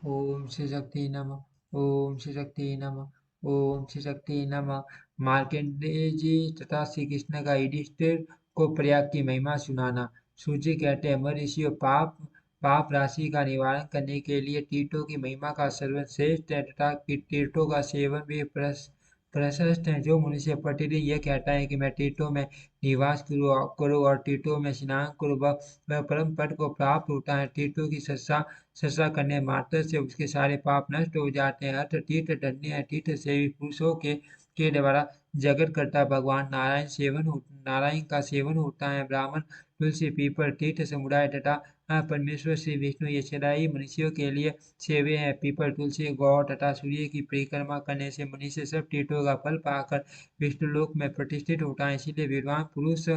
ओम श्री शक्ति नमः। ओम श्री शक्ति नमः। ओम श्री शक्ति नमः। मार्कंडेय जी तथा श्री कृष्ण का युधिष्ठिर को प्रयाग की महिमा सुनाना। सूर्य कहते हैं, महर्षियों, पाप पाप राशि का निवारण करने के लिए तीर्थों की महिमा का सर्वश्रेष्ठ है तथा तीर्थों का सेवन भी प्रशस्त है। जो मनुष्य प्रतिदिन यह कहता है कि मैं तीर्थों में निवास करूँ और तीर्थों में स्नान करूँ, वह परम पद को प्राप्त होता है। तीर्थों की सत्सा करने मात्र से उसके सारे पाप नष्ट हो जाते हैं। अर्थ तीर्थ धन्य है, तीर्थ सेवी पुरुषों के द्वारा जगत करता भगवान नारायण का सेवन होता है। ब्राह्मण, तुलसी, पीपल, तीर्थ समुदाय तथा परमेश्वर श्री विष्णु, ये सदाई मनुष्यों के लिए सेवे हैं। पीपल, तुलसी, गौ तथा सूर्य की परिक्रमा करने से मनुष्य सब तीर्थों का फल पाकर विष्णु लोक में प्रतिष्ठित होता है। इसीलिए विद्वान पुरुष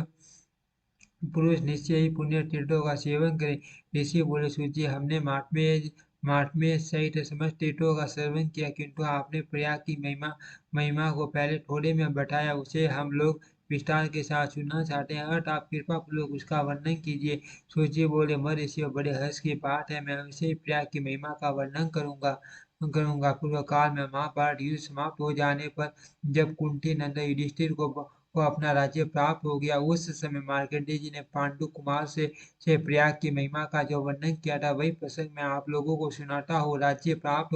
पुरुष निश्चय ही पुण्य तीर्थों का सेवन करे। ऋषि बोले, सूर्य, हमने महात्म्य सहित समस्त तीर्थों का सेवन किया, किंतु आपने प्रयाग की महिमा को पहले थोड़े में बताया, उसे हम लोग विस्तार के साथ सुनना चाहते हैं। अतः आप कृपा पूर्वक उसका वर्णन कीजिए। सूर्य बोले, ऋषियों, बड़े हर्ष की बात है, मैं उसे प्रयाग की महिमा का वर्णन करूंगा। पूर्व काल में महाभारत युद्ध समाप्त हो जाने पर जब कुंती नंदन युधिष्ठिर को अपना राज्य प्राप्त हो गया, उस समय मार्कंडेय जी ने पांडु कुमार से प्रयाग की महिमा का जो वर्णन किया था, वही प्रसंग मैं आप लोगों को सुनाता हूँ। राज्य प्राप्त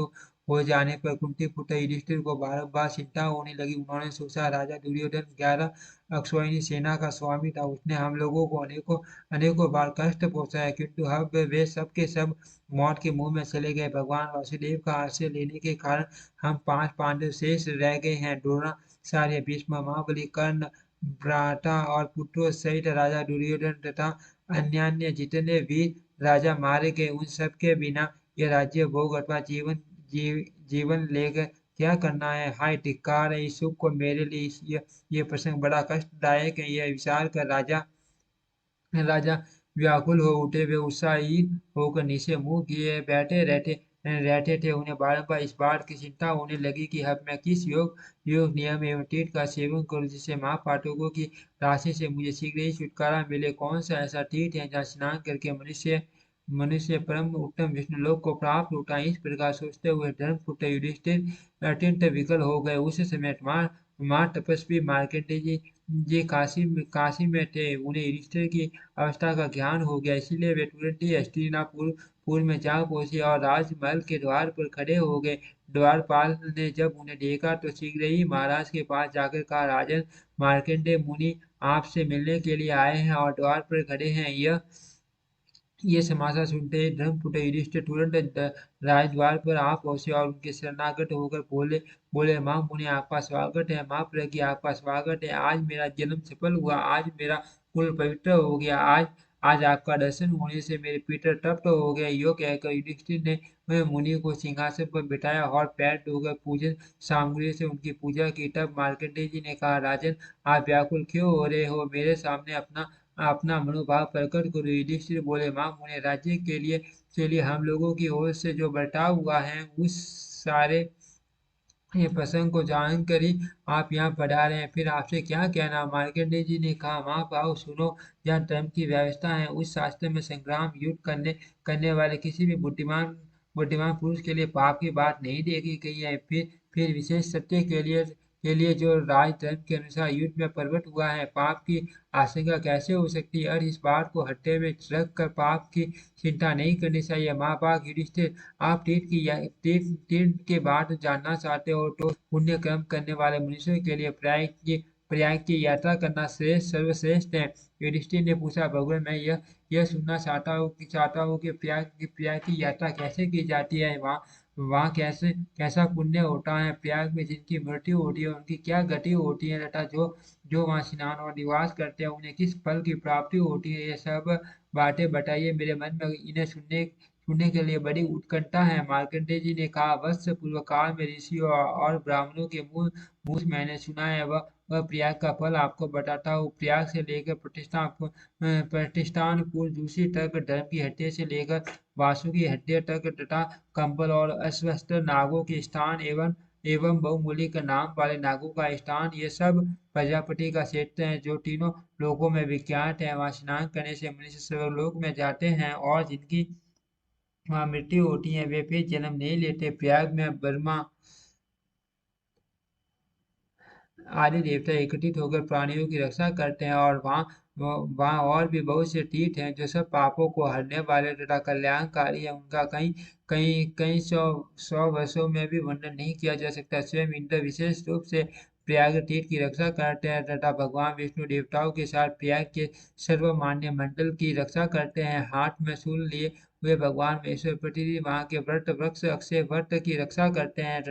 हो जाने पर कुंती पुत्र युधिष्ठिर को बारंबार चिंता होने लगी। उन्होंने सोचा, राजा दुर्योधन 11 अक्षौहिणी सेना का स्वामी था, उसने हम लोगों को अनेकों अनेकों बार कष्ट पहुंचाया, किंतु अब वे सब के सब मौत के मुंह में चले गए। भगवान वासुदेव का आश्रय लेने के कारण हम 5 पांडव शेष रह गए हैं। द्रोणाचार्य, भीष्म, महाबली, कर्ण, भ्राता और पुत्रों सहित राजा दुर्योधन तथा अन्यान्य जितने वीर राजा मारे गए, उन सब के बिना यह राज्य भोग अथवा जीवन लेकर क्या करना है। हाय, धिक्कार है, इस सुख को मेरे लिए ये प्रसंग बड़ा कष्टदायक है। यह विचार कर राजा राजा व्याकुल हो उठे। वे उत्साहित होकर नीचे मुंह किए रहते थे। उन्हें बारंबार इस बात की चिंता होने लगी कि अब मैं किस योग नियम एवं तीर्थ का सेवन करूं, जिससे महापातकों की राशि से मुझे शीघ्र ही छुटकारा मिले। कौन सा ऐसा तीर्थ है जहाँ स्नान करके मनुष्य मनुष्य परम उत्तम विष्णु लोक को प्राप्त होता है। इस प्रकार सोचते हुए धर्मपुत्र युधिष्ठिर अत्यंत विकल हो गए। उस समय तपस्वी मार्कंडेय जी काशी में थे। उन्हें युधिष्ठिर की अवस्था का ज्ञान हो गया, इसीलिए वे तुरंत ही हस्तिनापुर में जा पहुंचे और राजमहल के द्वार पर खड़े हो गए। द्वारपाल ने जब उन्हें देखा तो शीघ्र ही महाराज के पास जाकर कहा, राजन, मार्कंडेय मुनि आपसे मिलने के लिए आए हैं और द्वार पर खड़े हैं। ये समाचार सुनते ही धर्मपुत्र युधिष्ठिर तुरंत राजद्वार पर आ पहुंचे और उनके शरणागत होकर बोले, माँ मुनि, आपका स्वागत है। माँ प्रज्ञ, आपका स्वागत है। आज मेरा जन्म सफल हुआ, आज मेरा कुल पवित्र हो गया। आज आज आपका दर्शन होने से मेरे पितर तृप्त हो गए। यो कहकर युधिष्ठिर ने वह मुनि को सिंहासन पर बिठाया और पैर धोकर पूजन सामग्री से उनकी पूजा की। तब मार्कंडेय जी ने कहा, राजन, आप व्याकुल क्यों हो रहे हो? मेरे सामने अपना अपना मनोभाव प्रकट करो। युधिष्ठिर बोले, मां मुने, राज्य के लिए हम लोगों की ओर से जो बर्ताव हुआ है, उस सारे ये प्रसंग को जानकर ही आप यहाँ पधारे हैं। फिर आपसे क्या कहना? मार्कंडेय जी ने कहा, महाभाव, सुनो। जहाँ धर्म की व्यवस्था है, उस शास्त्र में संग्राम युद्ध करने वाले किसी भी बुद्धिमान पुरुष के लिए पाप की बात नहीं देखी गई है। फिर विशेष सत्य के लिए जो राजधर्म के अनुसार युद्ध में प्रवृत्त हुआ है, पाप की आशंका कैसे हो सकती है? और इस बात को हत्या में रख कर पाप की चिंता नहीं करनी चाहिए। महाभाग युधिष्ठिर, आप तीर्थ के बाद जानना चाहते हो तो पुण्य कर्म करने वाले मनुष्यों के लिए प्रयाग की यात्रा करना सर्वश्रेष्ठ है। युधिष्ठिर ने पूछा, भगवान, मैं यह सुनना चाहता हूँ कि प्रयाग की यात्रा कैसे की जाती है। वहाँ कैसा पुण्य होता है? प्रयाग में जिनकी मृत्यु होती है, उनकी क्या गति होती है तथा जो जो वहाँ स्नान और निवास करते हैं, उन्हें किस फल की प्राप्ति होती है? ये सब बातें बताइए। मेरे मन में इन्हें सुनने के लिए बड़ी उत्कंठा है। मार्कंडेय जी ने कहा, वत्स, पूर्व काल में ऋषियों और ब्राह्मणों के मुंह से मैंने सुना है, वह प्रयाग का फल आपको बताता हूँ। प्रयाग से लेकर प्रतिष्ठानपुर दूसरी तक, धर्म की हत्या से लेकर वासु की हत्या तक तथा कंबल और अस्वस्थ नागों के स्थान एवं बहुमूल्य का नाम वाले नागों का स्थान, ये सब प्रजापति का क्षेत्र है, जो तीनों लोकों में विख्यात है। वहाँ स्नान करने से मनुष्य सर्वलोक में जाते हैं और वहाँ मृत्यु होती है, वे फिर जन्म नहीं लेते। प्रयाग में ब्रह्मा आदि देवता एकत्रित होकर प्राणियों की रक्षा करते हैं, और वहाँ और भी बहुत से तीर्थ हैं जो सब पापों को हरने वाले तथा कल्याणकारी है। उनका कई कई कई सौ सौ वर्षों में भी वर्णन नहीं किया जा सकता। स्वयं इंद्र विशेष रूप से प्रयाग तीर्थ की रक्षा करते हैं तथा भगवान विष्णु देवताओं के साथ प्रयाग के सर्वमान्य मंडल की रक्षा करते हैं। हाथ में शूल लिए हुए भगवान महेश्वर प्रतिदिन वहाँ के व्रत वृक्ष अक्षय व्रत की रक्षा करते हैं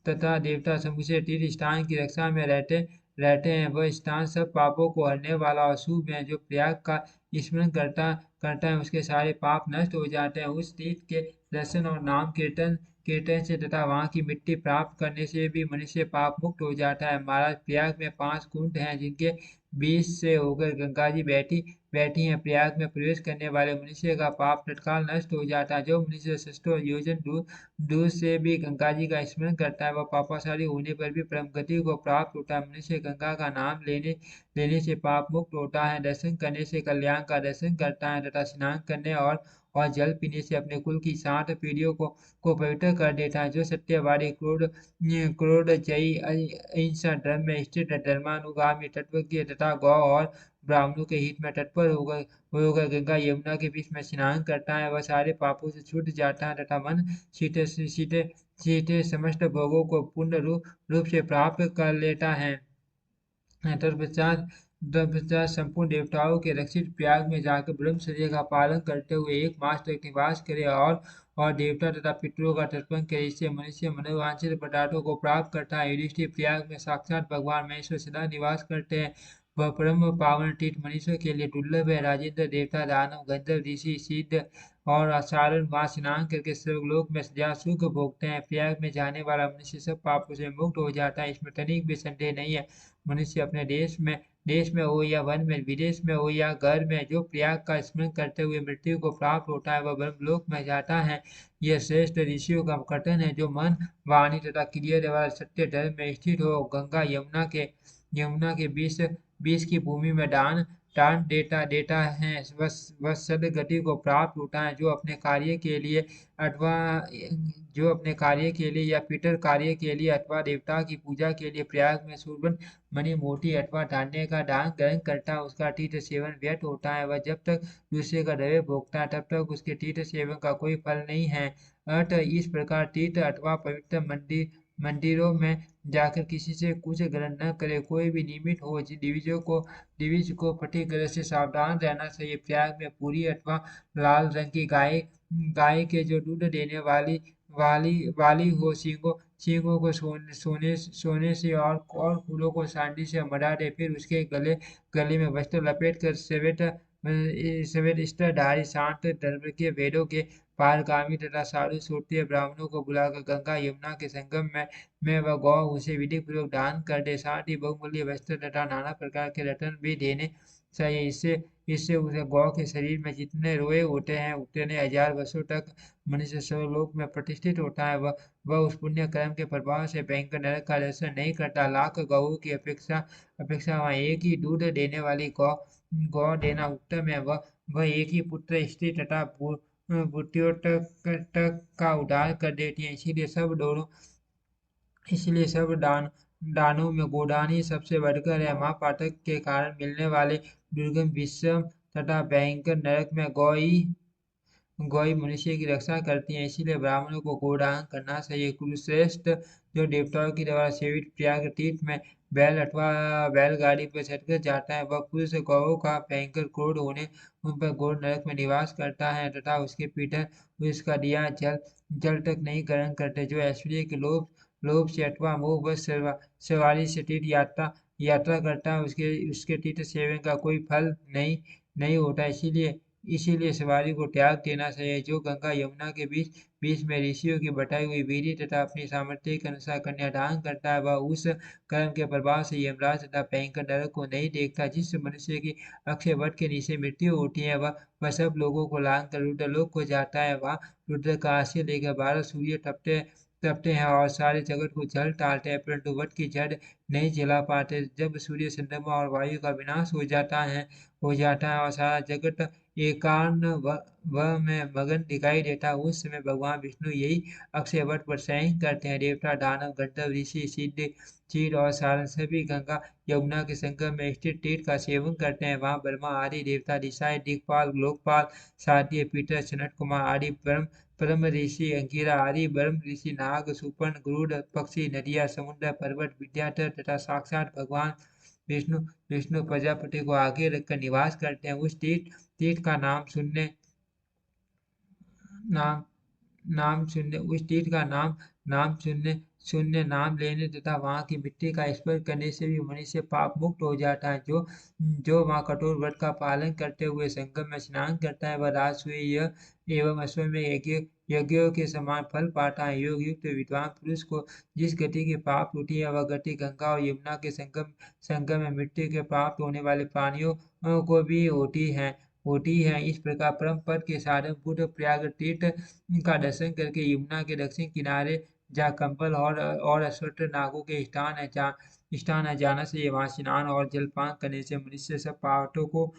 तथा देवता समूचे तीर्थ स्थान की रक्षा में रहते रहते हैं। वह स्थान सब पापों को हरने वाला और शुभ है। जो प्रयाग का स्मरण करता करता है उसके सारे पाप नष्ट हो जाते हैं। उस तीर्थ के दर्शन और नाम कीर्तन कीर्तन से तथा वहाँ की मिट्टी प्राप्त करने से भी मनुष्य पाप मुक्त हो जाता है। महाराज, प्रयाग में 5 कुंड हैं जिनके बीच से होकर गंगा जी बैठी बैठी हैं। प्रयाग में प्रवेश करने वाले मनुष्य का पाप तत्काल नष्ट हो जाता है। जो मनुष्य सष्टो योजन दूर दूर से भी गंगा जी का स्मरण करता है वह पापाचारी होने पर भी परम गति को प्राप्त होता है। मनुष्य गंगा का नाम लेने लेने से पाप मुक्त होता है, दर्शन करने से कल्याण का दर्शन करता है तथा स्नान करने और जल पीने से अपने कुल की 7 पीढ़ियों को पवित्र कर देता है। जो सत्यवादी क्रोध जयी अहिंसा धर्म में स्थित धर्मानुगामी तत्वज्ञ तथा गौ और ब्राह्मणों के हित में तत्पर होकर गंगा यमुना के बीच में स्नान करता है वह सारे पापों से छूट जाता है तथा मन सीधे सीधे सीधे समस्त भोगों को पूर्ण रूप से प्राप्त कर लेता है। तत्पश्चात तत्पश्चात संपूर्ण देवताओं के रक्षित प्रयाग में जाकर ब्रह्मचर्य का पालन करते हुए 1 मास तक निवास करे और देवता तथा पितरों का तर्पण करे। इससे मनुष्य मनोवांछित पदार्थों को प्राप्त करता है। युधिष्ठिर, प्रयाग में साक्षात भगवान महेश्वर सदा निवास करते हैं। वह परम पावन तीर्थ मनुष्य के लिए दुर्लभ है। राजेंद्र, देवता, दानव, गंधर्व, ऋषि, सिद्ध और सारण वहाँ स्नान करके स्वर्गलोक में सदा सुख भोगते हैं। प्रयाग में जाने वाला मनुष्य सब पापों से मुक्त हो जाता है, इसमें तनिक भी संदेह नहीं है। मनुष्य अपने देश में हो या वन में, विदेश में हो या घर में, जो प्रयाग का स्मरण करते हुए मृत्यु को प्राप्त होता है वह ब्रह्मलोक में जाता है। यह श्रेष्ठ ऋषियों का कथन है। जो मन, वाणी तथा क्रिया द्वारा सत्य धर्म में स्थित हो, गंगा यमुना के बीच बीच की भूमि में दान दान देता देता है वह सदगति को प्राप्त होता है। अथवा जो अपने कार्य के लिए या पितर कार्य के लिए अथवा देवता की पूजा के लिए प्रयाग में सुवर्ण मणि, मोती अथवा धान्य का दान ग्रहण करता है उसका तीर्थ सेवन व्यर्थ होता है। वह जब तक दूसरे का द्रव्य भोगता है तब तक उसके तीर्थ सेवन का कोई फल नहीं है। अतः इस प्रकार तीर्थ अथवा पवित्र मंदिरों में जाकर किसी से कुछ ग्रहण न करे। कोई भी निमित्त हो, द्विज को फटीकरण से सावधान रहना चाहिए। प्रयाग में पूरी अथवा लाल रंग की गाय गाय के जो दूध देने वाली हो, सींगों को सोने से और फूलों को चांदी से मढ़ा दे। फिर उसके गले में वस्त्र लपेट कर श्वेत वस्त्रधारी शांत धर्म के वेदों के पारगामी तथा साधु श्रोत्रिय ब्राह्मणों को बुलाकर गंगा यमुना के संगम में वह गौ उसे विधि पूर्वक दान कर दे। साथ ही बहुमूल्य वस्त्र तथा नाना प्रकार के रत्न भी देने चाहिए। इससे इससे उसे गौ के शरीर में जितने रोए होते हैं उतने 1000 वर्षों तक मनुष्य सर्वलोक में प्रतिष्ठित होता है। वह उस पुण्य कर्म के प्रभाव से भयंकर नरक का दर्शन नहीं करता। लाख गौओं की अपेक्षा वहाँ एक ही दूध देने वाली गौ गौ देना उत्तम है। वह एक ही पुत्र, स्त्री तथा बुट्टियों तक का उद्धार कर देती है। इसलिए सब दानों में गोदान ही सबसे बढ़कर है। महापातक के कारण मिलने वाले दुर्गम, विषम तथा भयंकर नरक में गौई मनुष्य की रक्षा करती हैं। इसीलिए ब्राह्मणों को गोदान करना चाहिए। कुरुश्रेष्ठ, जो देवताओं की द्वारा सेवित प्रयाग तीर्थ में बैल अथवा बैलगाड़ी पर चढ़कर जाता है वह पुरुष गौओं का भयंकर क्रोध होने उन पर घोर नरक में निवास करता है तथा उसके पीछे उसका दिया जल जल तक नहीं ग्रहण करते। जो ऐश्वर्य के लोभ से अथवा मोहवश सवारी से तीर्थ यात्रा यात्रा करता है उसके उसके तीर्थ सेवन का कोई फल नहीं नहीं होता। इसीलिए सवारी को त्याग देना चाहिए। जो गंगा यमुना के बीच बीच में ऋषियों की बताई हुई विधि तथा अपनी सामर्थ्य के अनुसार कन्यादान करता है वह उस कर्म के प्रभाव से यमराज तथा भयंकर नरक को नहीं देखता। जिस मनुष्य की अक्षय वट के नीचे मृत्यु होती है वह सब लोगों को लांग कर रुद्रलोक को जाता है। वहाँ रुद्र का आश्रय लेकर 12 सूर्य तपते तपते हैं और सारे जगत को जल डालते हैं, परंतु वट की जड़ नहीं झेला पाते। जब सूर्य, चंद्रमा और वायु का विनाश हो जाता है और सारा जगत एकांत व में मगन दिखाई देता है, उस समय भगवान विष्णु यही अक्षय वट पर शयन करते हैं। देवता, दानव, गंधर्व, ऋषि, सिद्ध, चीर और सारण सभी गंगा यमुना के संगम में स्थित तीर्थ का सेवन करते हैं। वहाँ ब्रह्मा आदि देवता, ऋषि, दिक्पाल, लोकपाल, सारथी, पीटर, सनत कुमार आदि परम ऋषि, अंगिरा आदि ब्रह्म ऋषि, नाग, सुपर्ण, गरुड़, पक्षी, नदियाँ, समुद्र, पर्वत, विद्याधर तथा साक्षात भगवान विष्णु विष्णु प्रजापति को आगे रखकर निवास करते हैं। उस तीर्थ का नाम नाम सुनने उस तीर्थ का नाम शून्य नाम लेने तथा वहाँ की मिट्टी का स्पर्श करने से भी मनुष्य पाप मुक्त हो जाता है। जो जो वहाँ कठोर व्रत का पालन करते हुए संगम में स्नान करता है, वह राजसूय एवं अश्वमेध यज्ञों के समान फल पाता है। योग युक्त विद्वान पुरुष को जिस गति की प्राप्त होती है, वह गति गंगा और यमुना के संगम में मिट्टी के प्राप्त होने वाले प्राणियों को भी होती है। इस प्रकार परम पद के साधन बुद्ध प्रयाग तीर्थ का दर्शन करके यमुना के दक्षिण किनारे जहाँ कंबल और अश्वत्थ नागों के स्थान है, जाना से वहाँ स्नान और जलपान करने से मनुष्य सब पापों को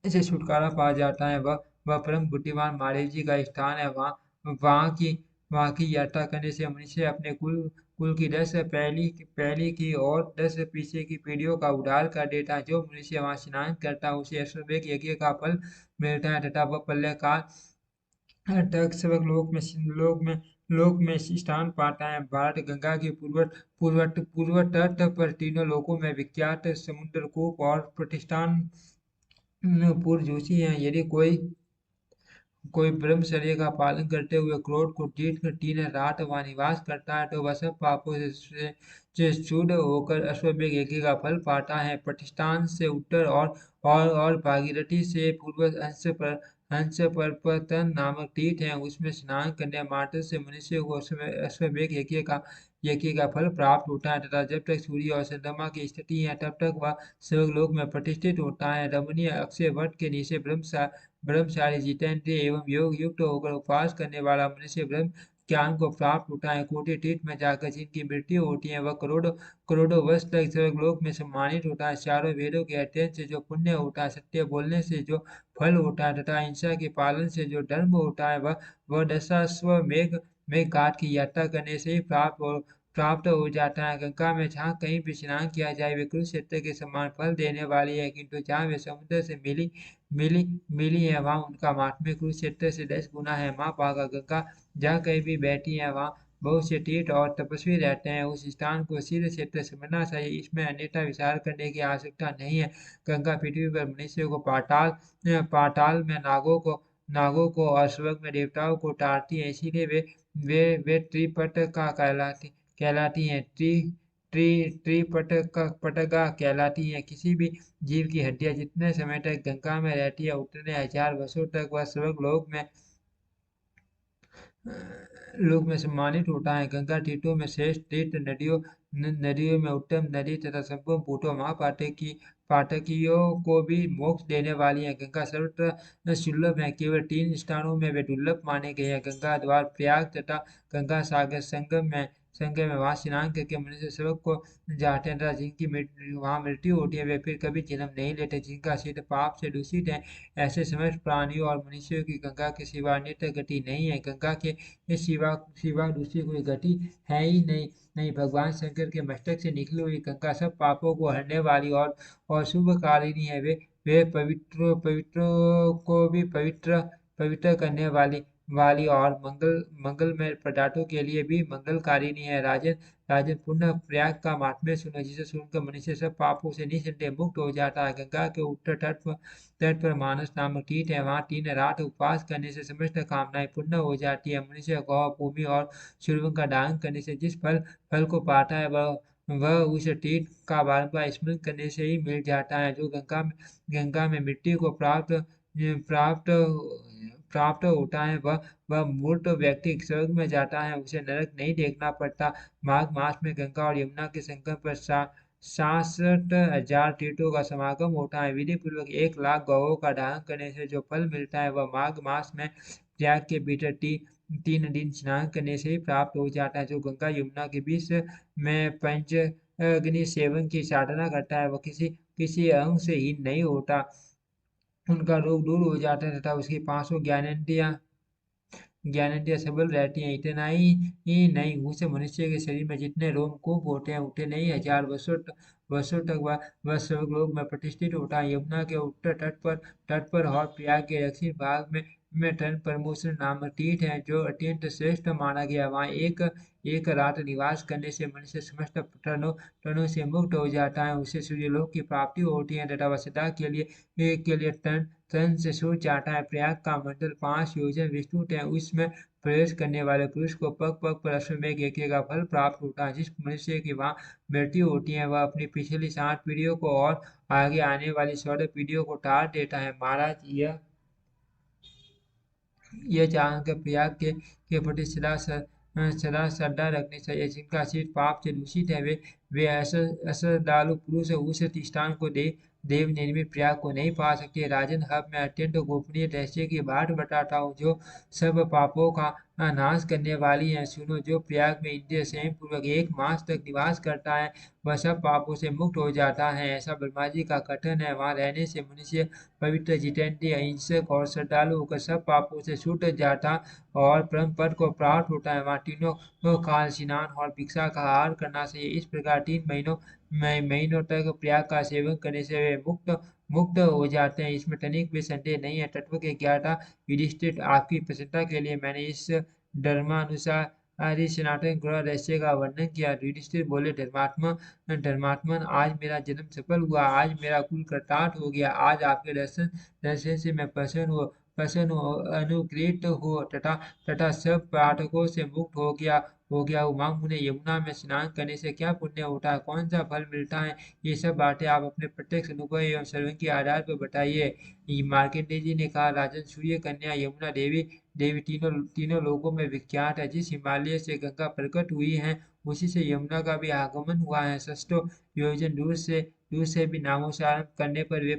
से छुटकारा पा जाता है। वह परम बुद्धिमान महादेव जी का स्थान है। वहाँ की वहाँ की यात्रा करने से मनुष्य अपने कुल की 10 पहली की और 10 पीछे की पीढ़ियों का उद्धार कर देता है। जो मनुष्य वहाँ स्नान करता है, उसे अश्वमेध यज्ञ का फल मिलता है तथा वह प्रलयकाल तक स्वर्ग लोक में स्थान पाता है। भारत गंगा के पूर्व तट पर तीनों लोकों में विख्यात समुद्रकूप और प्रतिष्ठान पुरजोशी हैं। यदि कोई ब्रह्मचर्य का पालन करते हुए क्रोध को जीत कर दिन रात वहाँ निवास करता है, तो वह सब पापों से शुद्ध होकर अश्वमेध यज्ञ का फल पाता है। प्रतिष्ठान से उत्तर और भागीरथी से पूर्व हंस पर्वतन नामक तीर्थ है, उसमें स्नान करने मात्र से मनुष्य को अश्वमेध यज्ञ का फल प्राप्त होता है तथा जब तक सूर्य और चंद्रमा की स्थिति है, तब तक वह स्वर्गलोक में प्रतिष्ठित होता है। रमणीय अक्षय वट के नीचे ब्रह्मचारी, जितेंद्रिय एवं योग युक्त होकर उपवास करने वाला मनुष्य ब्रह्म ज्ञान को प्राप्त होता है। कोटि तीर्थ में जाकर जिनकी मृत्यु होती है, वह करोड़ों करोड़ों वर्ष तक स्वर्गलोक में सम्मानित होता है। चारों वेदों के अध्ययन से जो पुण्य होता है, सत्य बोलने से जो फल होता है तथा हिंसा के पालन से जो धर्म होता है, वह दशाश्वमेध में घाट की यात्रा करने से ही प्राप्त हो जाता है। गंगा में जहाँ कहीं भी स्नान किया जाए, वे कुरुक्षेत्र के समान फल देने वाली है, किंतु जहाँ वे समुद्र से मिली मिली है, वहाँ उनका महात्म्य कुरुक्षेत्र से 10 गुना है। माँ पाका गंगा जहाँ कहीं भी बहती है, वहाँ बहुत से तीर्थ और तपस्वी रहते हैं। उस स्थान को सिद्ध क्षेत्र समझना चाहिए, इसमें अन्यथा विचार करने की आवश्यकता नहीं है। गंगा पृथ्वी पर मनुष्य को पाताल में नागों को और स्वर्ग में देवताओं को तारती है, इसीलिए वे त्रिपट का कहलाती हैं। त्रिपटगा कहलाती हैं। किसी भी जीव की हड्डियां जितने समय तक गंगा में रहती है, उतने हजार वर्षों तक वह स्वर्ग लोक में सम्मानित होता है। गंगा तीर्थों में श्रेष्ठ तीर्थ, नदियों में उत्तम नदी तथा संपूर्ण भूतों पाठकियों को भी मोक्ष देने वाली है। गंगा सर्वत्र सुलभ है, केवल 3 स्थानों में वे दुर्लभ माने गए हैं, गंगा द्वार प्रयाग तथा गंगा सागर संगम में वहाँ स्नान करके मनुष्य स्वर्ग को जाते हैं तथा जिनकी वहाँ मृत्यु होती है, वे फिर कभी जन्म नहीं लेते। जिनका सिद्ध पाप से दूषित है, ऐसे समस्त प्राणियों और मनुष्यों की गंगा के सिवा अन्यत्र गति नहीं है। गंगा के सिवा दूसरी कोई गति है ही नहीं। भगवान शंकर के मस्तक से निकली हुई गंगा सब पापों को हरने वाली और शुभकारिणी है। वे पवित्र को भी पवित्र करने वाली और मंगलमय पदार्थों के लिए भी मंगलकारिणी है। राजन पुनः प्रयाग का महात्म्य सुनो, जिसे सुनकर मनुष्य सब पापों से निःसंदेह मुक्त हो जाता है। गंगा के उत्तर तट पर मानस नामक तीर्थ है, वहाँ 3 रात उपवास करने से समस्त कामनाएं पूर्ण हो जाती है। मनुष्य गौ, भूमि और सूर्य का दान करने से जिस फल को पाता है, वह उस तीर्थ का बारंबार स्मरण करने से ही मिल जाता है। जो गंगा में मिट्टी को प्राप्त प्राप्त होता है, वह मूर्त व्यक्ति स्वर्ग में जाता है, उसे नरक नहीं देखना पड़ता। माघ मास में गंगा और यमुना के संगम पर 66,000 तीर्थों का समागम होता है। विधि पूर्वक 1 लाख गौओं का दान करने से जो फल मिलता है, वह माघ मास में प्रयाग के भीतर 3 दिन स्नान करने से ही प्राप्त हो जाता है। जो गंगा यमुना के बीच में अग्नि सेवन की साधना करता है वह किसी किसी अंग से हीन नहीं होता, उनका रोग दूर हो जाता है तथा उसकी 500 ज्ञानेंद्रियां सबल रहती हैं। इतना ही नहीं, उस मनुष्य के शरीर में जितने रोमकूप होते हैं उतने ही हजार वर्षों तक वह स्वर्गलोक में प्रतिष्ठित होता है। यमुना के उत्तर तट पर और प्रयाग के दक्षिण भाग में टन प्रमोशन नामक तीर्थ है जो अत्यंत श्रेष्ठ माना गया। वहाँ एक रात निवास करने से मनुष्य समस्त टनों से मुक्त हो जाता है, उसे सूर्यलोक की प्राप्ति होती है तथा वह सदा के लिए तन से छूट जाता है। प्रयाग का मंडल 5 योजन विस्तृत है, उसमें प्रवेश करने वाले पुरुष को पग पग पर अश्वमेघ यज्ञ का फल प्राप्त होता है। जिस मनुष्य की वहाँ मृत्यु होती है वह अपनी पिछली 7 पीढ़ियों को और आगे आने वाली 16 पीढ़ियों को टाल देता है। महाराज यह जानकर प्रयाग के प्रति सदा श्रद्धा रखनी चाहिए। जिनका सिर पाप से दूषित है वे अश्रद्धालु पुरुष उस स्थान को देव निर्मित प्रयाग को नहीं पा सकते। राजन, अब मैं अत्यंत गोपनीय रहस्य की बात बताता हूँ जो सब पापों का नाश करने वाली है। सुनो, जो प्रयाग में इंद्रिय संयम पूर्वक 1 मास तक निवास करता है वह सब पापों से मुक्त हो जाता है, ऐसा ब्रह्मा जी का कथन है। वहां रहने से मनुष्य पवित्र, जितेंद्रिय, अहिंसक और श्रद्धालु होकर सब पापों से छूट जाता और परम पद को प्राप्त होता है। वहाँ तीनों काल स्नान और भिक्षा का आहार करना चाहिए। इस प्रकार 3 महीनों तक प्रयाग का सेवन करने से वे मुक्त मुक्त हो जाते हैं। इसमें तनिक भी संदेह नहीं है। तत्व के ज्ञाता युधिष्ठिर, आपकी प्रसन्नता के लिए मैंने इस धर्मानुसार आदि सनातन ग्रह रहस्य का वर्णन किया। युधिष्ठिर बोले, धर्मात्मन, आज मेरा जन्म सफल हुआ, आज मेरा कुल कृतार्थ हो गया, आज आपके दर्शन से मैं प्रसन्न हो अनुग्रहित हो तथा सब पाठकों से मुक्त हो गया हूँ। माँ, मुझे यमुना में स्नान करने से क्या पुण्य होता है, कौन सा फल मिलता है, ये सब बातें आप अपने प्रत्यक्ष अनुभव एवं श्रवण के आधार पर बताइए। मार्कंडेय जी ने कहा, राजन, सूर्य कन्या यमुना देवी देवी तीनों तीनों लोकों में विख्यात है। जिस हिमालय से गंगा प्रकट हुई है उसी से यमुना का भी आगमन हुआ है। सस्तों योजन दूर से भी नामोच्चारण करने पर वे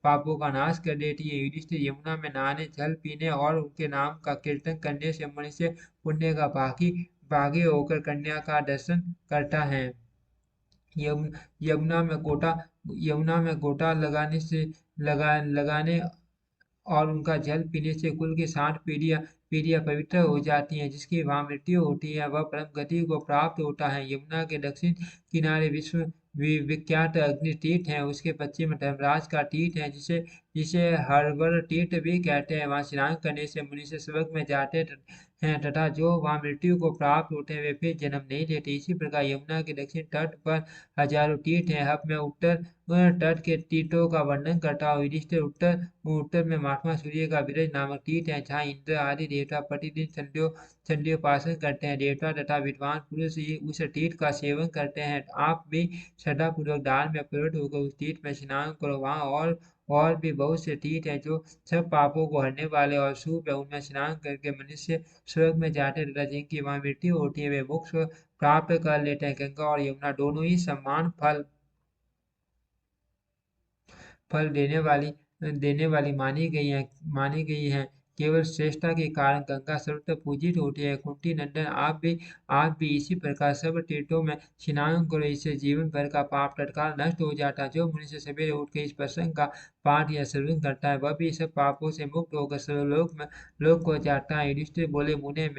पापों का नाश कर देती है। युधिष्ठिर, यमुना में नहाने, जल पीने और उनके नाम का कीर्तन करने से मनुष्य पुण्य का भागी होकर कन्या का दर्शन करता है। यमुन- यमुना में गोता यमुना में गोता लगाने और उनका जल पीने से कुल की 60 पीढ़ियां पवित्र हो जाती हैं। जिसकी वहां मृत्यु होती है वह परम गति को प्राप्त होता है। यमुना के दक्षिण किनारे विख्यात अग्नि तीर्थ है, उसके पश्चिम में धर्मराज का तीर्थ है जिसे जिसे हर्बर तीर्थ भी कहते हैं। वहां स्नान करने से मनुष्य स्वर्ग में जाते हैं तथा जो वहां मृत्यु को प्राप्त होते हैं वे फिर जन्म नहीं लेते। इसी प्रकार यमुना के दक्षिण तट पर हजारों तीर्थ हैं। अब मैं उत्तर तट के तीर्थों का वर्णन करता हूँ। युधिष्ठिर, उत्तर में महात्मा सूर्य का विरज नामक तीर्थ है जहाँ इंद्र आदि देवता प्रतिदिन संध्योपासन करते हैं। देवता तथा विद्वान पुरुष ही उस तीर्थ का सेवन करते हैं। आप भी श्रद्धापूर्वक दान में प्रवृत्त होकर उस तीर्थ में स्नान करो। वहाँ और भी बहुत से तीर्थ हैं जो सब पापों को हरने वाले और शुभ है। उनमें स्नान करके मनुष्य स्वर्ग में जाते तथा जिनकी वहाँ मृत्यु होती है वे मोक्ष प्राप्त कर लेते हैं। गंगा और यमुना दोनों ही समान फल देने वाली मानी गई है। केवल श्रेष्ठता के कारण गंगा सर्वत्र पूजित होती है। कुंती नंदन, आप भी इसी प्रकार सब तीर्थों में स्नान करो, इससे जीवन भर का पाप तत्काल नष्ट हो जाता है। जो मनुष्य सवेरे उठकर इस प्रसंग का पाठ या श्रवण करता है वह भी सब पापों से मुक्त होकर सर्वलोक में लोक को जाता है। युधिष्ठिर बोले, मुने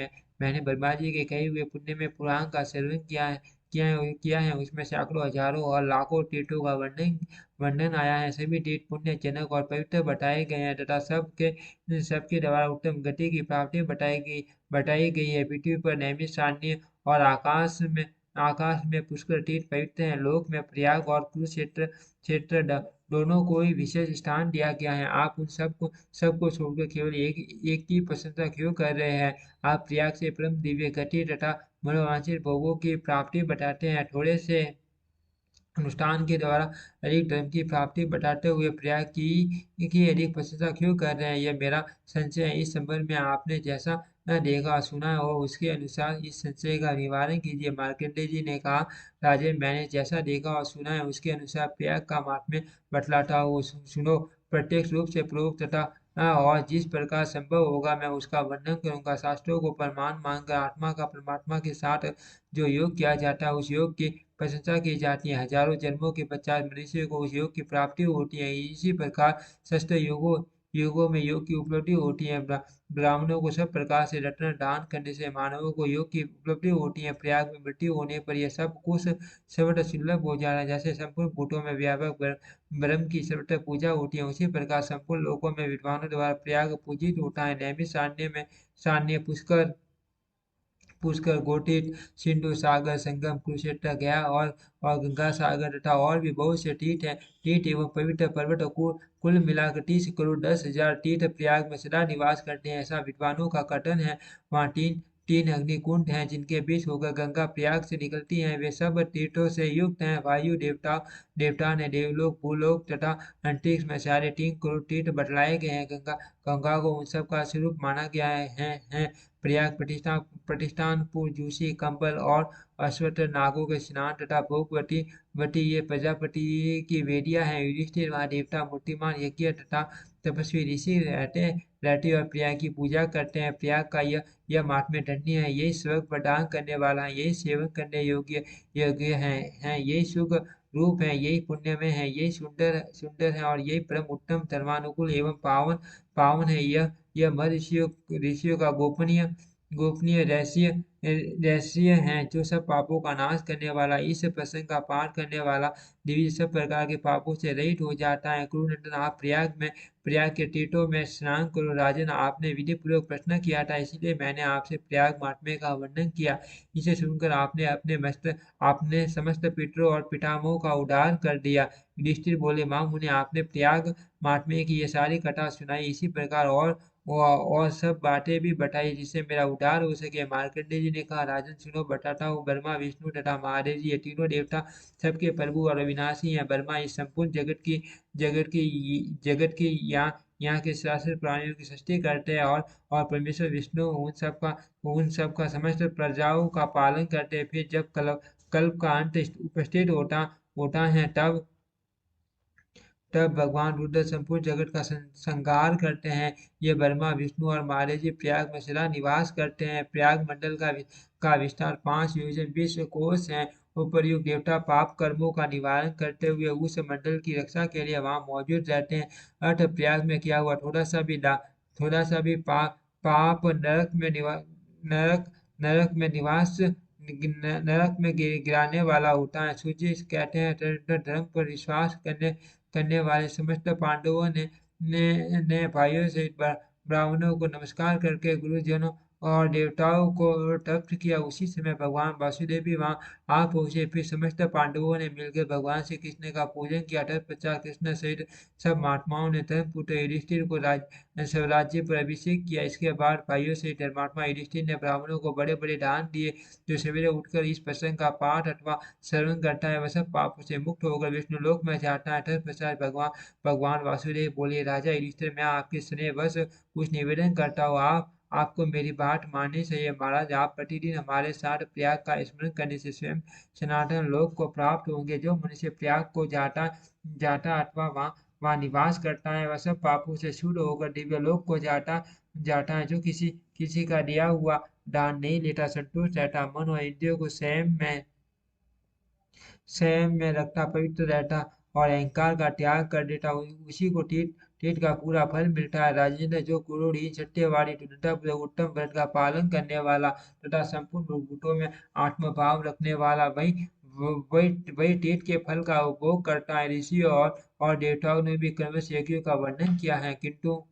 मैंने ब्रह्मा जी के कहे हुए पुण्य में पुराण का श्रवण किया है उसमें सैकड़ों, हजारों और लाखों तीर्थों का वर्णन आया है। सभी तीर्थ पुण्य जनक और पवित्र बताए गए हैं तथा सबके द्वारा उत्तम गति की प्राप्ति बताई गई है। पृथ्वी पर नैमिष, सारण्य और आकाश में पुष्कर तीर्थ पवित्र हैं। लोक में प्रयाग और कुरुक्षेत्र क्षेत्र दोनों को ही विशेष स्थान दिया गया है। आप उन सबको छोड़कर केवल एक की प्रशंसा क्यों कर रहे हैं? आप प्रयाग से परम दिव्य गति तथा मनोवांछित भोगों की प्राप्ति बताते हैं। थोड़े से अनुष्ठान के द्वारा अधिक धर्म की प्राप्ति बताते हुए प्रयाग की अधिक प्रशंसा क्यों कर रहे हैं? यह मेरा संशय है। इस संबंध में आपने जैसा देखा और सुना हो उसके अनुसार इस संशय का निवारण कीजिए। मार्कंडेय जी ने कहा, राजन, मैंने जैसा देखा और सुना है उसके अनुसार प्रयाग का महात्म्य बतलाता हूँ। सुनो, प्रत्यक्ष रूप से प्रोक्त तथा और जिस प्रकार संभव होगा मैं उसका वर्णन करूंगा। शास्त्रों को प्रमाण मानकर आत्मा का परमात्मा के साथ जो योग किया जाता है उस योग की प्रशंसा की जाती है। हजारों जन्मों के पश्चात मनुष्य को उस योग की प्राप्ति होती है। इसी प्रकार शस्त्र योगों योगों में योग की उपलब्धि होती है। ब्राह्मणों को सब प्रकार से रत्न दान करने से मानवों को योग की उपलब्धि होती है। प्रयाग में मृत्यु होने पर यह सब कुछ सर्वत्र सुलभ हो जाना, जैसे संपूर्ण भूतों में व्यापक ब्रह्म की सर्वत्र पूजा होती है, उसी प्रकार संपूर्ण लोकों में विद्वानों द्वारा प्रयाग पूजित होता है। नैमिष सारण्य में सारण्य पुष्कर पुष्कर, गोटित, सिंधु सागर, संगम, कुरुक्षेत्र, गया और गंगा सागर तथा और भी बहुत से तीर्थ हैं। तीर्थ एवं पवित्र पर्वत कुल मिलाकर 30 करोड़ 10 हजार तीर्थ प्रयाग में सदा निवास करते हैं, ऐसा विद्वानों का कथन है। वहाँ तीन तीन अग्निकुंड हैं जिनके बीच होकर गंगा प्रयाग से निकलती है। वे सब तीर्थों से युक्त हैं। वायु देवता देवता ने देवलोक, भूलोक तथा अंतरिक्ष में सारे 3 करोड़ तीर्थ बतलाए गए हैं। गंगा गंगा को उन सब का स्वरूप माना गया है। प्रयाग प्रतिष्ठानपुर, जूसी, कंबल और अश्वत्थ नागों के स्नान तथा भोगवती वती ये प्रजापति की वेदियां हैं। युधिष्ठिर वहाँ देवता मूर्तिमान यज्ञ तथा तपस्वी ऋषि रहते और प्रयाग की पूजा करते हैं। प्रयाग का यह महात्म्य धन्य है। यही स्वर्ग प्रदान करने वाला है, यही सेवन करने योग्य योग्य है, यही सुख रूप है, यही पुण्य में है, यही सुंदर सुंदर है और यही परम उत्तम धर्मानुकूल एवं पावन पावन है। यह मद ऋषियों का गोपनीय गोपनीय रहस्य रहस्य है, जो सब पापों का नाश करने वाला, इस प्रसंग का पाठ करने वाला दिव्य सब प्रकार के पापों से रहित हो जाता है। कुरुनंदन, आप प्रयाग के तीर्थों में स्नान करो। राजन, आपने विधि पूर्वक प्रश्न किया था, इसलिए मैंने आपसे प्रयाग महात्म्य का वर्णन किया। इसे सुनकर आपने समस्त पितरों और पितामहों का उद्धार कर दिया। युधिष्ठिर बोले, मां मुने, आपने प्रयाग महात्म्य की ये सारी कथा सुनाई, इसी प्रकार और सब बातें भी बताई जिससे मेरा उद्धार हो सके। मार्कंडेय जी ने कहा, राजन सुनो, बताता हूँ। ब्रह्मा, विष्णु तथा महादेव जी, ये तीनों देवता सबके प्रभु और अविनाशी हैं। ब्रह्मा इस संपूर्ण जगत की यहाँ के शास्त्र प्राणियों की सृष्टि करते हैं और परमेश्वर विष्णु उन सब का समस्त प्रजाओं का पालन करते हैं। फिर जब कल्प का अंत उपस्थित होता है, तब भगवान रुद्र संपूर्ण जगत का संहार करते हैं। ये ब्रह्मा, विष्णु और महादेव जी प्रयाग में सदा निवास करते हैं। प्रयाग मंडल का विस्तार 5 योजन 20 कोस है। उपर्युक्त देवता पाप कर्मों का निवारण करते हुए उस मंडल की रक्षा के लिए वहां मौजूद रहते हैं। अर्थ प्रयाग में किया हुआ थोड़ा सा भी पाप नरक नरक में निवास नरक में गिराने वाला होता है। सूर्य कहते हैं, धर्म पर विश्वास करने वाले समस्त पांडवों ने भाइयों सहित ब्राह्मणों को नमस्कार करके गुरुजनों और देवताओं को तर्पण किया। उसी समय भगवान वासुदेव भी वहां आ पहुंचे। फिर समस्त पांडवों ने मिलकर भगवान श्री कृष्ण का पूजन किया। तत्पश्चात कृष्ण सहित सब महात्माओं ने धर्मपुत्र युधिष्ठिर को स्वराज्य पर अभिषेक किया। इसके बाद भाइयों से धर्मात्मा युधिष्ठिर ने ब्राह्मणों को बड़े बड़े दान दिए। जो सवेरे उठकर इस प्रसंग का पाठ अथवा श्रवण करता है वह सब पापों से मुक्त होकर विष्णु लोक में जाता है। तत्पश्चात भगवान वासुदेव बोले, राजा युधिष्ठिर, मैं आपके स्नेह बस कुछ निवेदन करता हूँ। आपको मेरी बात माननी चाहिए। महाराज, आप प्रतिदिन हमारे साथ प्रयाग का स्मरण करने से स्वयं सनातन लोक को प्राप्त होंगे। जो मनुष्य प्रयाग को जाता जाता अथवा वहाँ निवास करता है वह सब पापों से शुद्ध होकर दिव्य लोक को जाता है। जो किसी का दिया हुआ दान नहीं लेता, संतुष्ट रहता, मन और इंद्रियों को संयम में रखता, पवित्र रहता और अहंकार का त्याग कर देता, उसी को तीर्थ का पूरा फल मिलता है। राजेंद्र, जो क्रोधहीन, सत्यवादी, दृढ़तापूर्वक उत्तम व्रत का पालन करने वाला तथा संपूर्ण भूतों में आत्मभाव रखने वाला, वही तीर्थ के फल का उपभोग करता है। ऋषियों और देवताओं ने भी क्रमश यज्ञों का वर्णन किया है, किंतु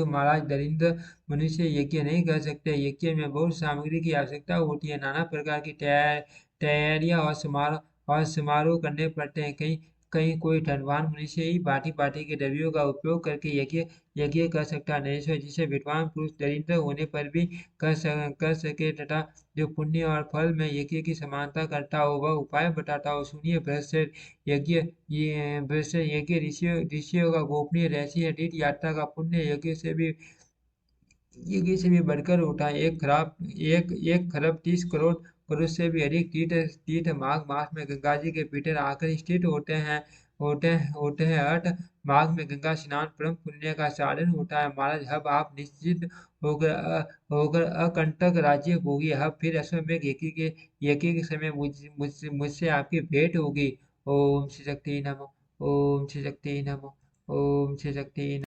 महाराज, दरिद्र मनुष्य यज्ञ नहीं कर सकते। यज्ञ में बहुत सामग्री की आवश्यकता होती है। नाना प्रकार की तैयारियां और समारोह करने पड़ते हैं। कहीं कहीं कोई धनवान मनुष्य ही भांति भांति के द्रव्यों का उपयोग करके यज्ञ यज्ञ कर सकता नहीं। जिसे विद्वान पुरुष दरिद्र होने पर भी कर सके तथा जो पुण्य और फल में यज्ञ की समानता करता हो वह उपाय बताता हो। सुनिए, भ्रष्ट यज्ञ ऋषियों का गोपनीय रहस्य है। तीर्थ यात्रा का पुण्य यज्ञ से भी बढ़कर होता है। एक खरब 30 करोड़ से भी अधिक तीर्थ तीर्थ माघ मास में गंगा जी के पीछे आकर स्थित होते हैं। होते हैं हट। माघ में गंगा स्नान परम पुण्य का साधन होता है महाराज। अब आप निश्चित होकर अकंटक राज्य होगी। अब फिर अश्वमेघ यज्ञ के समय मुझसे आपकी भेंट होगी। ओम श्री शक्ति नमः। ओम श्री शक्ति नमः। ओम श्री शक्ति